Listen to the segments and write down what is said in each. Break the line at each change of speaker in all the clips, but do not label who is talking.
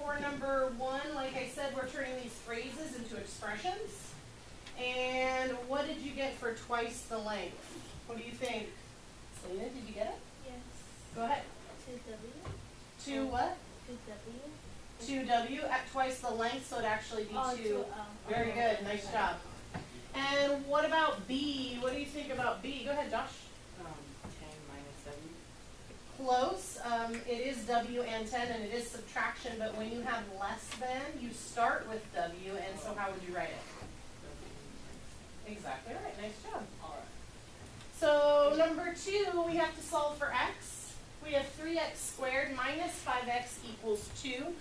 for number 1, like I said, we're turning these phrases into expressions. And what did you get for twice the length? What do you think? Selena, did you get it?
Yes.
Go ahead.
2W.
2 what?
2W.
2W at twice the length, so it'd actually be
Oh,
2.
2L.
Very good, nice job. And what about B? What do you think about B? Go ahead, Josh.
10 minus 7.
Close. It is W and 10, and it is subtraction, but when you have less than, you start with W, and so how would you write it? Exactly right, nice job.
Alright.
So number 2, we have to solve for x. We have 3x squared minus 5x equals 2.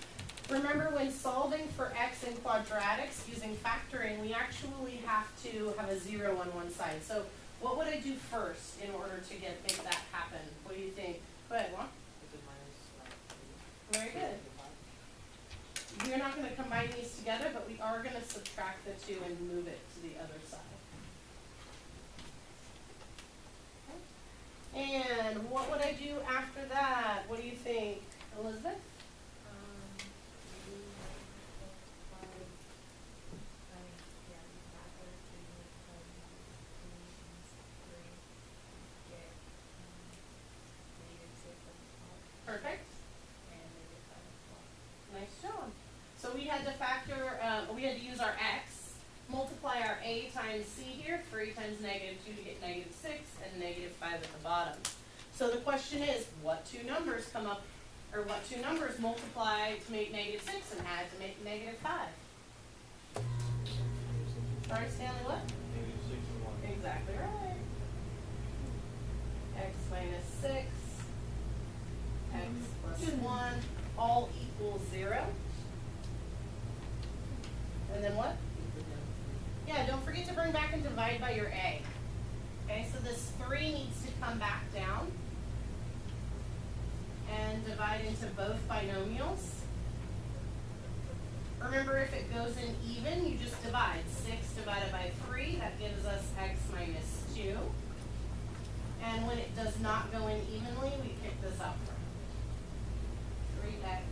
Remember, when solving for x in quadratics using factoring, we actually have to have a 0 on one side. So what would I do first in order to make that happen? What do you think? Go ahead, Juan. Very good. We're not going to combine these together, but we are going to subtract the 2 and move it to the other side. And what would I do after that? What do you think, Elizabeth? Perfect. Nice job. So we had to factor, we had to use our x, multiply our a times c here, 3 times -2 to get -6, and -5 at the bottom. So the question is, what two numbers come up, or what two numbers multiply to make -6 and add to make -5? Sorry, Stanley, what?
-6 and 1.
Exactly right. X minus 6, x plus 1, all equals 0. And then what? Yeah, don't forget to bring back and divide by your a. Okay, so this 3 needs to come back down and divide into both binomials. Remember, if it goes in even, you just divide. 6 divided by 3, that gives us x minus 2. And when it does not go in evenly, we kick this out. 3x.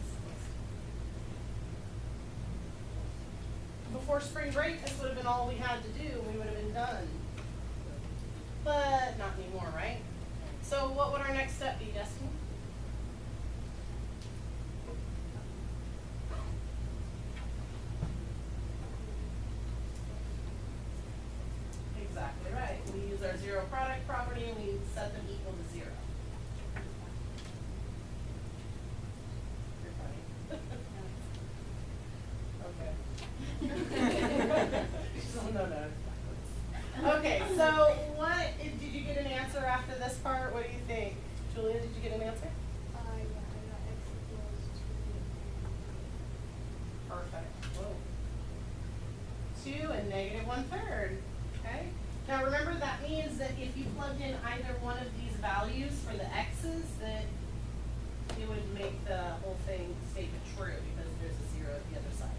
Before spring break, this would have been all we had to do. We would have been done. But not anymore, right? So what would our next step be, Destiny? Exactly right. We use our zero product property and we set them equal to 0. You're funny. Okay. No. Okay, so what, did you get an answer after this part? What do you think? Julia, did you get an answer?
Yeah, I got x equals 2.
Perfect. Whoa. 2 and -1/3. Okay? Now remember, that means that if you plugged in either one of these values for the x's, that it would make the whole thing statement true because there's a 0 at the other side.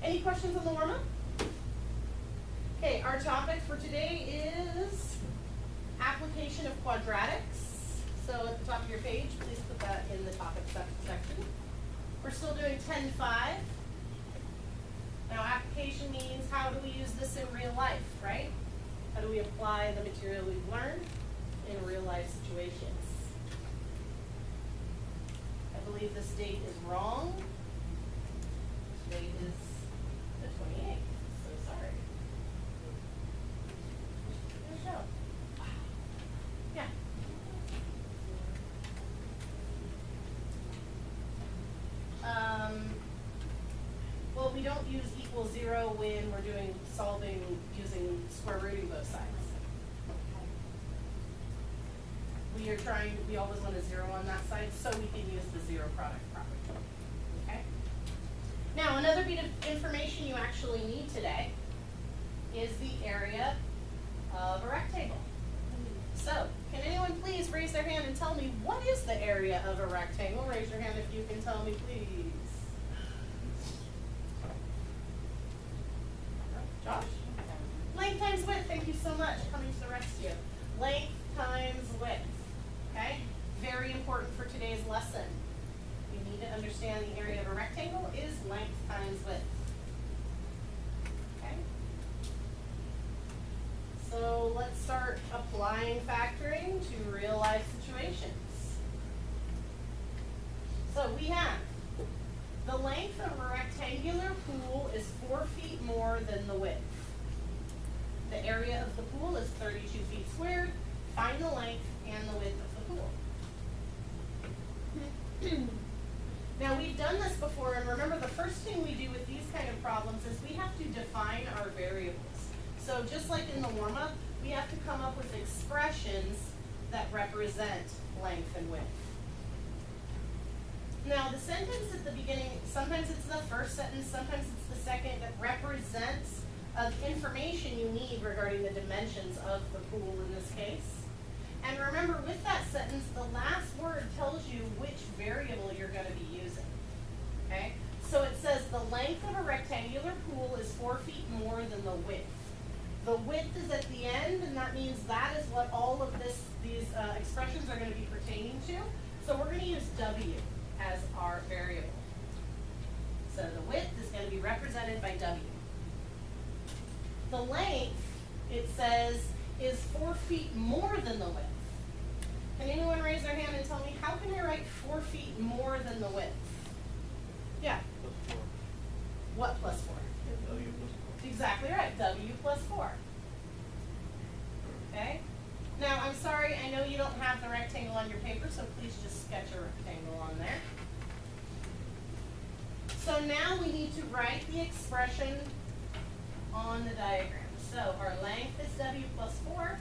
Any questions on the warm-up? Okay, our topic for today is application of quadratics. So at the top of your page, please put that in the topic section. We're still doing 10.5. Now application means, how do we use this in real life, right? How do we apply the material we've learned in real life situations? I believe this date is wrong. This date is the 28th, so sorry. There you go. Yeah. Well, we don't use equals 0 when we're doing solving using square rooting both sides. We always want a 0 on that side, so we can use the zero product property. Okay? Now, another bit of information you actually need today is the area of a rectangle. So, can anyone please raise their hand and tell me, what is the area of a rectangle? Raise your hand if you can tell me, please. Josh? Length times width, thank you so much. Coming to the rescue. Length times width. Okay? Very important for today's lesson. We need to understand the area of a rectangle. length times width. Okay? So let's start applying factoring to real life situations. So we have the length of a rectangular pool is 4 feet more than the width. The area of the pool is 32 feet squared. Find the length and the width of the pool. Now we've done this before, and remember the first thing we do with these kind of problems is we have to define our variables. So just like in the warm-up, we have to come up with expressions that represent length and width. Now the sentence at the beginning, sometimes it's the first sentence, sometimes it's the second, that represents information you need regarding the dimensions of the pool in this case. And remember, with that sentence, the last word tells you which variable you're going to be using. Okay? So it says the length of a rectangular pool is 4 feet more than the width. The width is at the end, and that means that is what all of these expressions are going to be pertaining to. So we're going to use W as our variable. So the width is going to be represented by W. The length, it says, is 4 feet more than the width. Can anyone raise their hand and tell me, how can I write 4 feet more than the width? Yeah.
Plus 4.
What plus 4?
W plus 4.
Exactly right, W plus 4. Okay? Now, I'm sorry, I know you don't have the rectangle on your paper, so please just sketch a rectangle on there. So now we need to write the expression on the diagram. So our length is W plus 4,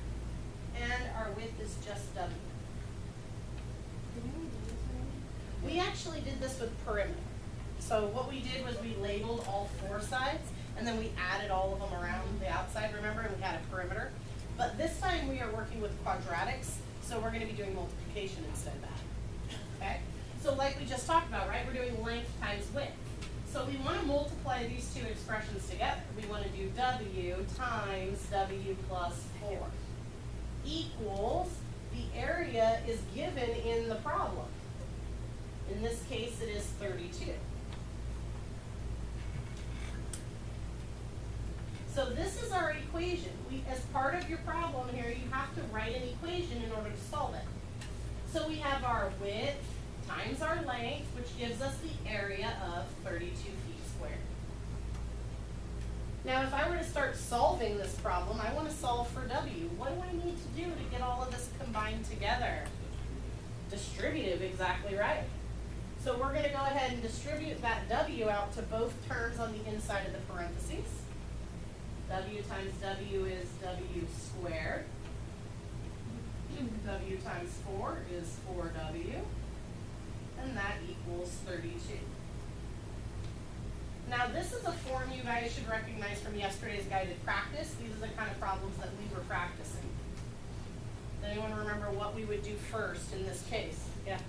and our width is just W.
Didn't we do this already?
We actually did this with perimeter. So what we did was we labeled all 4 sides, and then we added all of them around the outside, remember, and we had a perimeter. But this time we are working with quadratics, so we're going to be doing multiplication instead of that. Okay? So like we just talked about, right, we're doing length times width. So we want to multiply these two expressions together. We want to do W times W plus 4 equals the area is given in the problem. In this case, it is 32. So this is our equation. As part of your problem here, you have to write an equation in order to solve it. So we have our width times our length, which gives us the area of 32 feet squared. Now, if I were to start solving this problem, I want to solve for W. What do I need to do to get all of this combined together? Distributive, exactly right. So we're going to go ahead and distribute that W out to both terms on the inside of the parentheses. W times W is W squared. W times 4 is 4W. And that equals 32. Now this is a form you guys should recognize from yesterday's guided practice. These are the kind of problems that we were practicing. Does anyone remember what we would do first in this case? Yeah.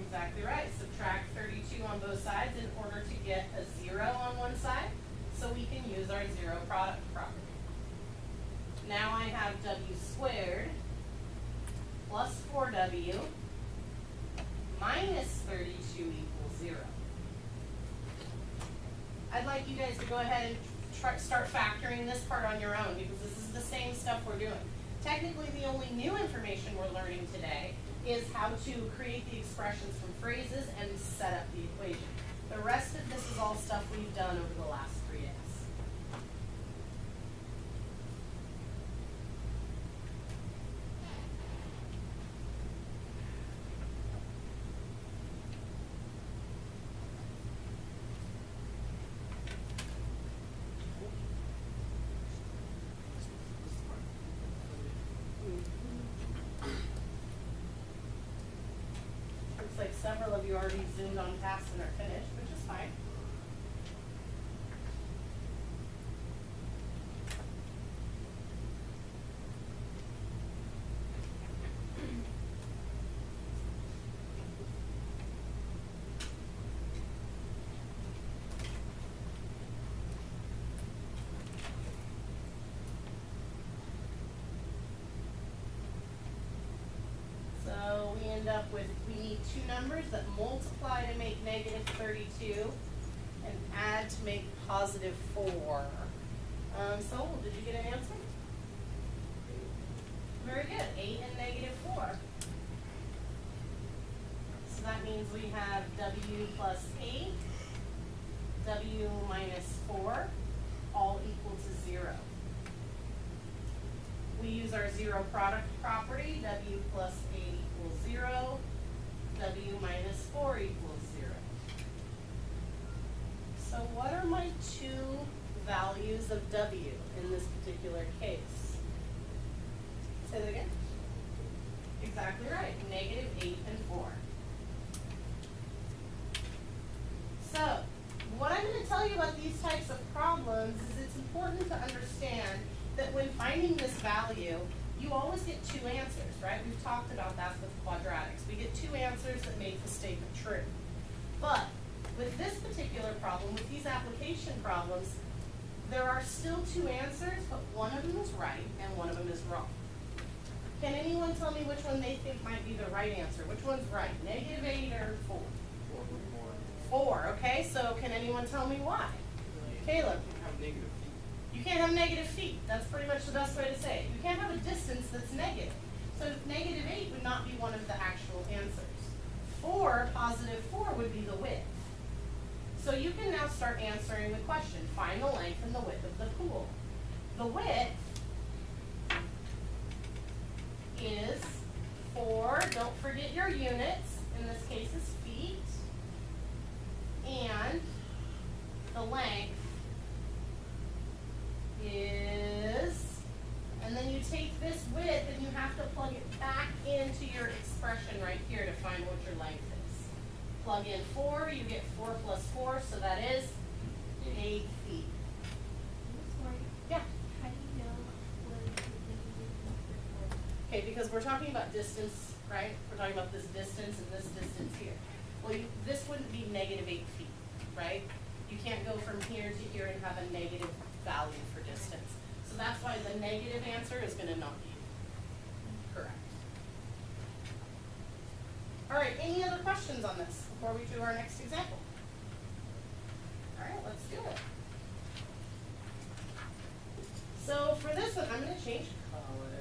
Exactly right. Subtract 32 on both sides in order to get a 0 on one side, so we can use our zero product property. Now I have W squared plus 4W minus 32 equals 0. I'd like you guys to go ahead and start factoring this part on your own, because this is the same stuff we're doing. Technically, the only new information we're learning today is how to create the expressions from phrases and set up the equation. The rest of this is all stuff we've done over the last 3 days. Looks like several of you already zoomed on past and are finished, which is fine. So we end up with, we need two numbers that multiply to make negative 32 and add to make positive 4. So, did you get an answer? Very good. 8 and negative 4. So that means we have W plus 8, W minus 4, all equal to 0. We use our zero product property, W plus 8 equals 0, W minus 4 equals 0. So what are my two values of W in this particular case? Say that again. Exactly right, negative 8 and 4. So, what I'm going to tell you about these types of problems is it's important to understand that when finding this value, you always get two answers, right? We've talked about that with quadratics. We get two answers that make the statement true. But with this particular problem, with these application problems, there are still two answers, but one of them is right and one of them is wrong. Can anyone tell me which one they think might be the right answer? Which one's right, negative 8 or 4? 4, okay, so can anyone tell me why? Caleb? You can't have negative feet. That's pretty much the best way to say it. You can't have a distance that's negative. So negative 8 would not be one of the actual answers. 4, positive 4 would be the width. So you can now start answering the question. Find the length and the width of the pool. The width is 4, don't forget your units, in this case is feet, and the length is, and then you take this width and you have to plug it back into your expression right here to find what your length is. Plug in 4, you get 4 plus 4, so that is 8 feet.
Sorry,
Yeah.
how do you know when the negative
Okay, because we're talking about distance, right? We're talking about this distance and this distance here. Well, this wouldn't be negative 8 feet, right? You can't go from here to here and have a negative value for distance. So that's why the negative answer is going to not be correct. All right, any other questions on this before we do our next example? All right, let's do it. So for this one, I'm going to change colors.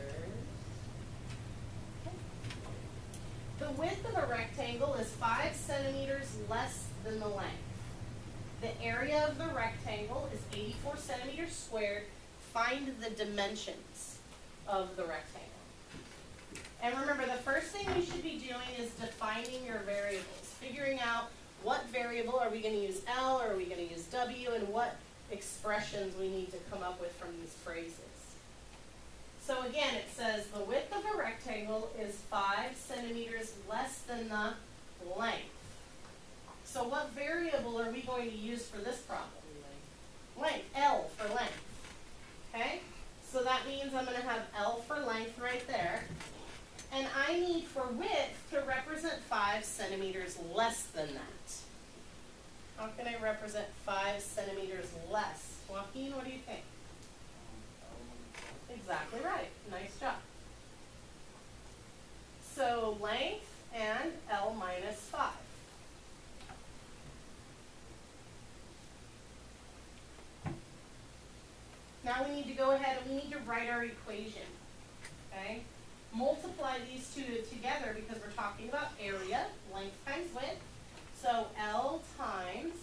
The width of a rectangle is 5 centimeters less than the length. The area of the rectangle is 84 centimeters squared. Find the dimensions of the rectangle. And remember, the first thing we should be doing is defining your variables, figuring out what variable are we going to use L, or are we going to use W, and what expressions we need to come up with from these phrases. So again, it says the width of a rectangle is 5 centimeters less than the length. So what variable are we going to use for this problem? Length, L for length. Okay? So that means I'm going to have L for length right there. And I need for width to represent 5 centimeters less than that. How can I represent 5 centimeters less? Joaquin, what do you think? Exactly right. Nice job. So length and L minus 5. Now we need to go ahead and we need to write our equation. Okay? Multiply these two together because we're talking about area, length times width. So L times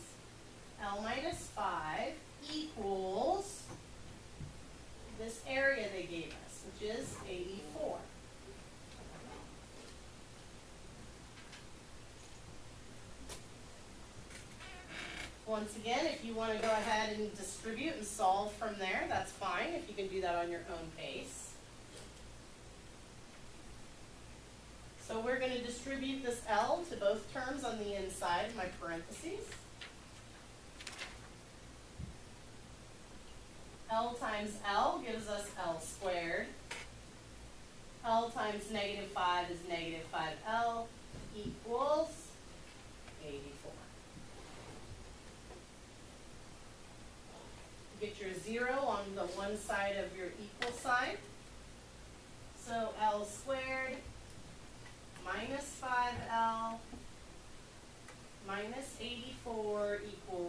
L minus 5 equals this area they gave us, which is 84. Once again, if you want to go ahead and distribute and solve from there, that's fine, if you can do that on your own pace. So we're going to distribute this L to both terms on the inside of my parentheses. L times L gives us L squared. L times negative 5 is negative 5L equals 84. Get your 0 on the one side of your equal sign. So L squared minus 5L minus 84 equals